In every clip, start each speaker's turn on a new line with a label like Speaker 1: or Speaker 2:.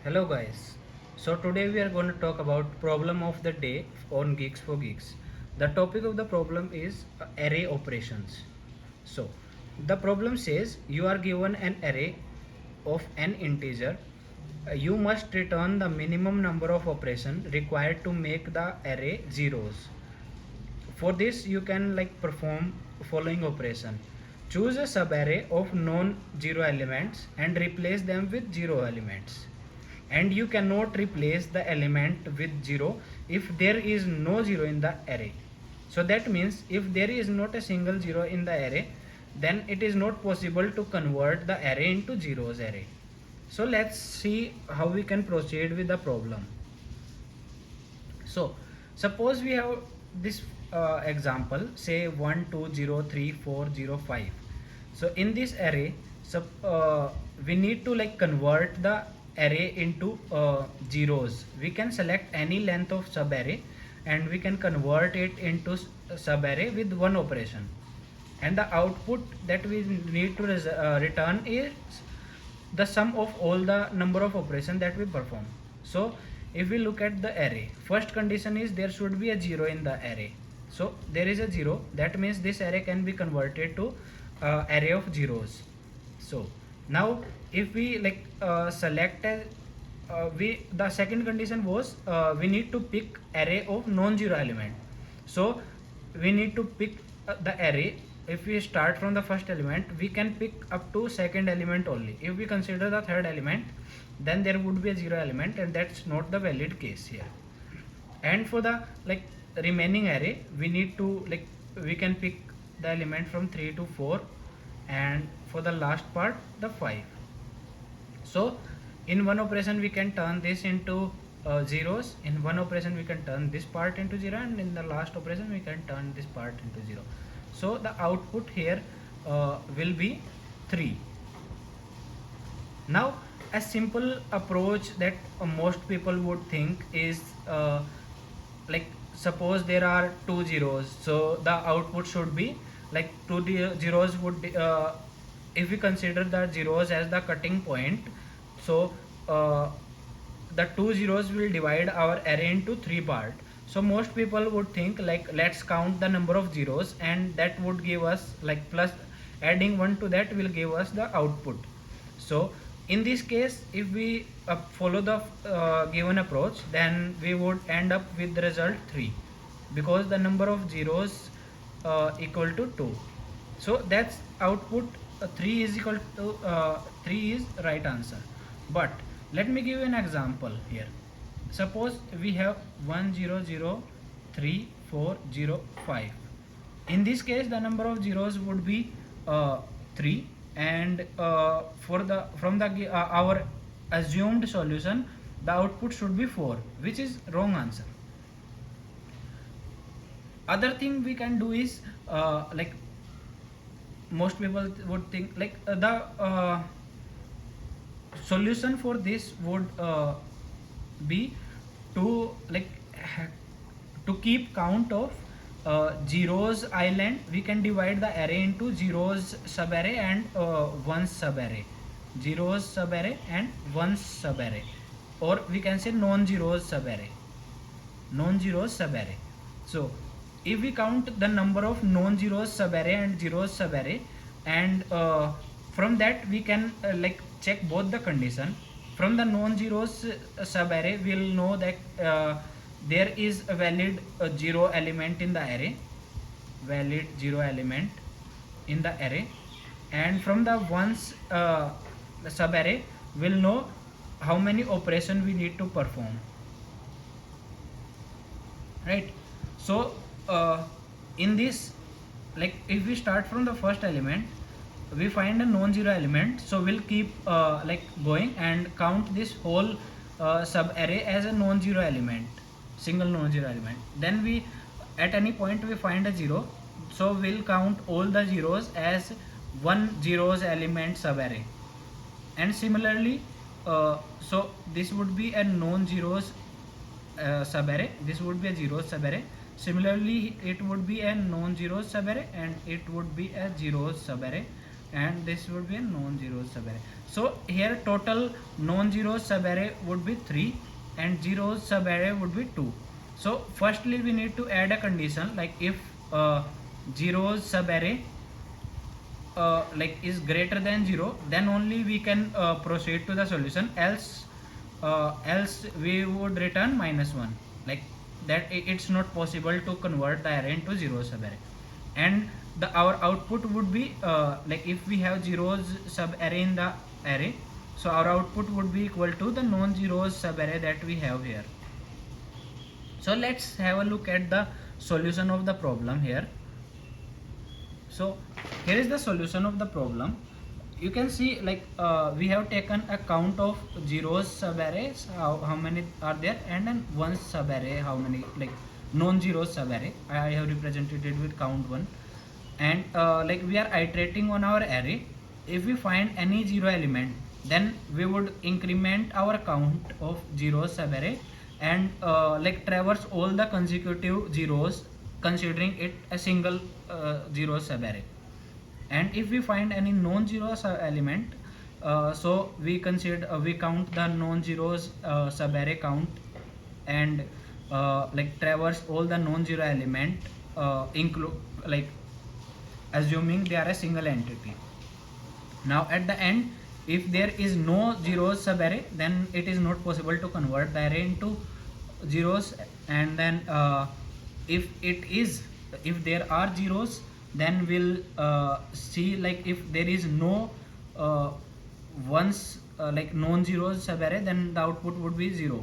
Speaker 1: Hello guys. So today we are going to talk about problem of the day on Geeks for Geeks. The topic of the problem is array operations. So the problem says you are given an array of an integer. You must return the minimum number of operations required to make the array zeros. For this you can perform following operation. Choose a subarray of non-zero elements and replace them with zero elements, and you cannot replace the element with 0 if there is no 0 in the array. So that means if there is not a single 0 in the array, then it is not possible to convert the array into zeros array. So let's see how we can proceed with the problem. So suppose we have this example, say 1 2 0 3 4 0 5. So in this array, we need to convert the array into zeros. We can select any length of sub array and we can convert it into sub array with one operation, and the output that we need to return is the sum of all the number of operations that we perform. So if we look at the array, first condition is there should be a 0 in the array. So there is a 0, that means this array can be converted to array of zeros. So now if we select a we the second condition was we need to pick array of non-zero element. So we need to pick the array. If we start from the first element, we can pick up to second element only. If we consider the third element, then there would be a zero element, and that's not the valid case here. And for the remaining array, we need to we can pick the element from 3 to 4, and for the last part the 5. So in one operation we can turn this into zeros, in one operation we can turn this part into 0, and in the last operation we can turn this part into 0. So the output here will be 3. Now a simple approach that most people would think is suppose there are two zeros, so the output should be two zeros would if we consider the zeros as the cutting point, so the two zeros will divide our array into three parts. So most people would think let's count the number of zeros, and that would give us plus adding 1 to that will give us the output. So in this case, if we follow the given approach, then we would end up with the result 3, because the number of zeros equal to 2. So that's output 3 is equal to 3 is right answer. But let me give you an example here. Suppose we have 1 0 0 3 4 0 5. In this case, the number of zeros would be 3, and for the from the our assumed solution, the output should be 4, which is wrong answer. Other thing we can do is most people would think the solution for this would be to to keep count of zeros island. We can divide the array into zeros subarray and ones subarray, zeros subarray and ones subarray, or we can say non-zeros subarray, non-zeros subarray. So if we count the number of non-zeros subarray and zeros subarray, and from that we can check both the condition. From the non-zeros subarray, we will know that there is a valid 0 element in the array, valid 0 element in the array. And from the ones subarray, we'll know how many operations we need to perform, right? So in this, if we start from the first element, we find a non-zero element, so we'll keep going and count this whole sub array as a non-zero element, single non-zero element. Then we at any point we find a 0, so we'll count all the zeros as one zeros element sub array. And similarly, so this would be a non-zeros subarray, this would be a zeros subarray. Similarly, it would be a non-zero subarray and it would be a zeros subarray. and this would be a non-zero subarray. So here total non-zero subarray would be 3 and zeros subarray would be 2. So firstly we need to add a condition, like if zeros subarray like is greater than 0, then only we can proceed to the solution, else we would return -1, like that it's not possible to convert the array into zero subarray. And our output would be like if we have zeros subarray in the array, so our output would be equal to the non-zeros subarray that we have here. So let's have a look at the solution of the problem here. So here is the solution of the problem. You can see, like we have taken a count of zeros subarrays, how many are there, and then ones subarray, how many, like non-zeros subarray. I have represented it with count 1, and like we are iterating on our array. If we find any zero element, then we would increment our count of zeros subarray and like traverse all the consecutive zeros, considering it a single zero subarray. And if we find any non-zero element, so we consider we count the non-zeros subarray count, and like traverse all the non-zero element, include, like assuming they are a single entity. Now at the end, if there is no zeros subarray, then it is not possible to convert the array into zeros. And then if there are zeros, then we'll see, like if there is no ones, like non-zeros subarray, then the output would be 0,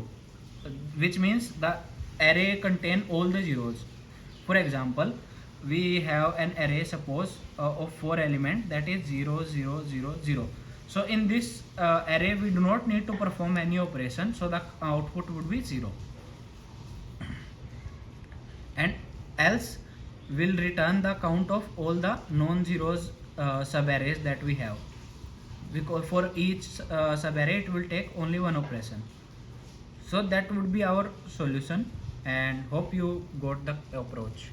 Speaker 1: which means the array contain all the zeros. For example, we have an array, suppose of 4 element, that is 0 0 0 0. So in this array we do not need to perform any operation, so the output would be 0. And else will return the count of all the non-zeros subarrays that we have, because for each subarray it will take only one operation. So that would be our solution, and hope you got the approach.